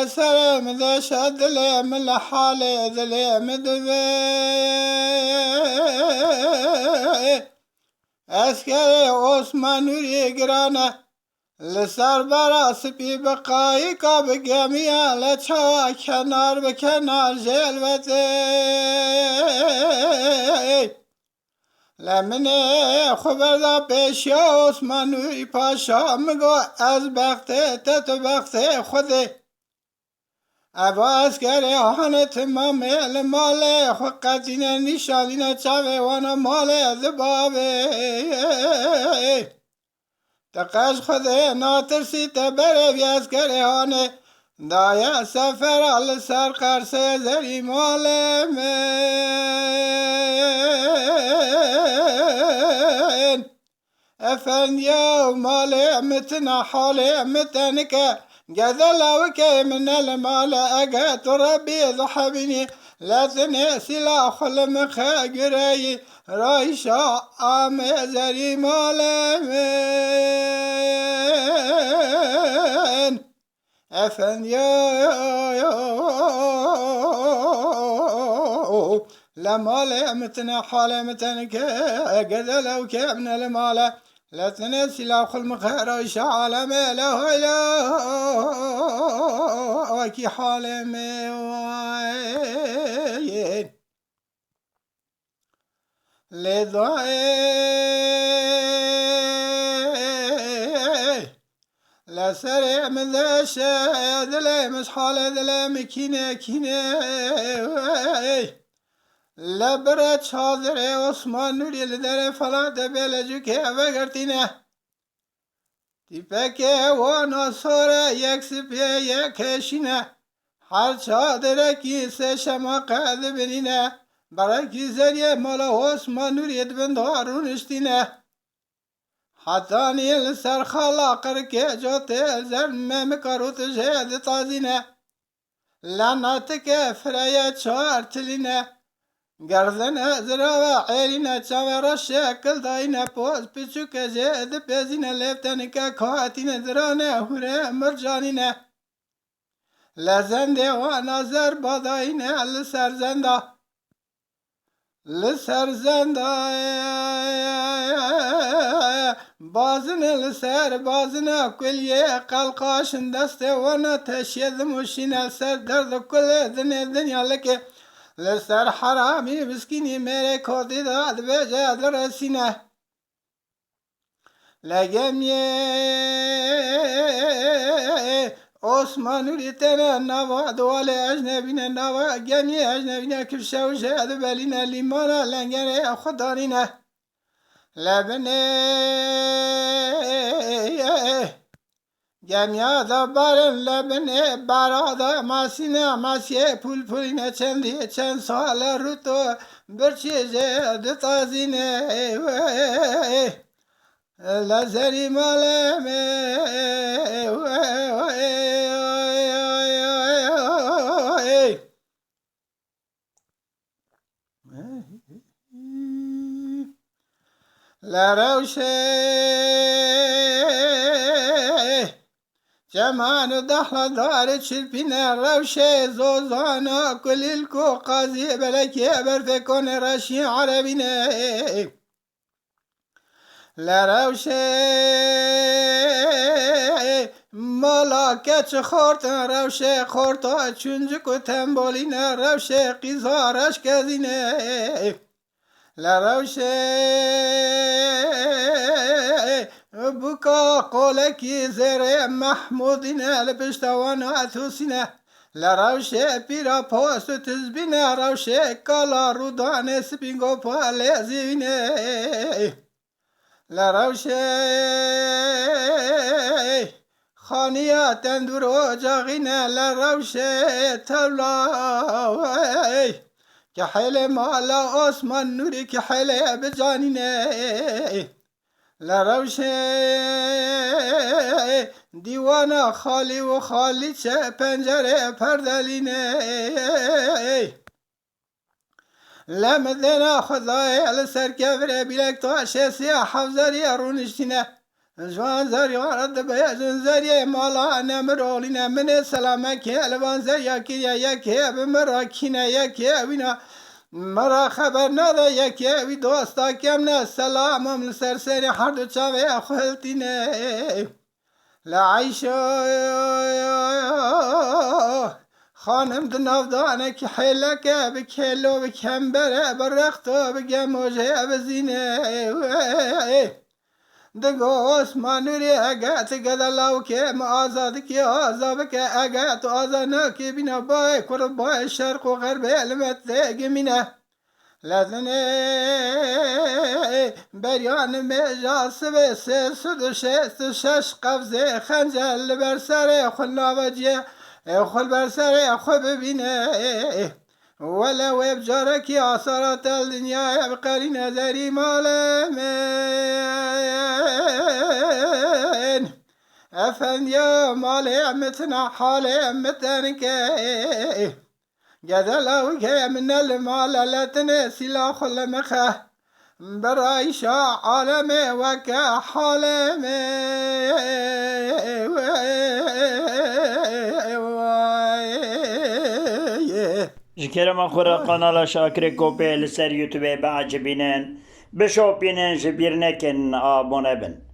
لسرم دشت دلم لحال دلم دوی اسکر عثمانوری گرانه لسر برا سپی بقایی کا بگمیا لچا کنار به کنار جلوته لمنه خبردا پیشیا عثمانوی پاشا مگو از بخته تتو بخته خوده ابا اسکر آهنت مامل ماله خو قدینه نشالینه چاوه وانا ماله دبابه تقاش خده ناترسی تبره بیاز کره هانه دایا سفر آل سر قرصه زری مال من افندیا و مال امتنا حال امتنکه جذلوك من المال أجات ربي ضحبني لا تنسي لا خلم خاجري رايشا زري مالمين أفن يا لمال متنا حال متنك جذلوك من المال لا تنسي لا خلم خير على ما له إله كي حال موين لضعي لا سرع من ذا شاد لا مسحال ذا مكينة كينة لبرد شاذر عثمان نوری لدر فلا دبلجو که وگرتینه تیپکه و نصاره یک سپیه یک کشینه هر چادره کی سه شما قد بینینه برای کی زریه مالا عثمان نوری دبندارون اشتینه حتی نیل سر خلاقر که جاته زرمه مکاروت جهد تازینه لعنت که فریه چار تلینه گردن ازرا عیرینه چاورا شکل داینه پوز پیچو که جد پیزینه لیفتنه که کاتینه درانه هوره مرجانینه لزنده و نظر باداینه لسر زنده بازنه لسر بازنه کلیه قلقاشن دسته و نتشید مشینه سر درد کل دنیا لکه لسر حرامی مسکینی میره کودی داد به جد رسینه لگمیه عثمانوری تنه نوا دوال اجنبینه نوا گمیه اجنبینه کفشه و جد بلینه لیمانه لنگره خودانینه لبنه گمیا دا بارن لبنه برادا ماسینه ماسیه پول پولینه چندی چند سال رو تو برچی جد تازینه لزری مالمه لروشه جمان دخل دار چلپینه روشه زوزانا کلیلکو قاضی بلکی برفکن رشی عربینه لروشه ملاکت خورتن روشه خورتا چونجکو تنبالینه روشه قیزارش کزینه لروشه بکا قولکی زیر محمودینه لپشتوان اتوسینه لروشه پیرا پاست و تزبینه روشه کالا رودانه سپینگو پاله زیوینه لروشه خانیا تندور و جاغینه لروشه تبلا که حیل مالا عثمان نوری که حیل بجانینه لروشه دیوانا خالی و خالی چه پنجره پردلینه لمدنا خدای لسر کفره بیلک تو شسی حفظری رونشتینه جوان زریارت بیجن زریه مالا نمرولینه من سلامه که الوان زریا کریه یکی بمراکینه یکی وینا مرا خبر نده یکی وی دوستا کم نه سلامم لسرسری هر دو چاوه خلطینه لعیشو خانم دنافدانه که حیله که بکلو بکمبره برختو بگموشه بزینه دگوس مانوری اگت گدلاو که ما آزاد کی آزاد که اگت آزانه که بینا بای کرو بای شرق و غرب علمت گمینه لذنه بریان مجاس به سه سد و شش قفزه خنجل بر سر خلاوجه خل بر سر خو ببینه ولو بجارك يا صارت الدنيا بقري نظري مالمين أفن يا مالي متنا حالي متنك جدلا وكي من المال لا تنسي لا خل مخه برايشا عالمي وكا حالمي جكرم خورا قناة شاكر كوبي لسر يوتيوب بعجبينن بشوبينن جبيرنكن آبونه بن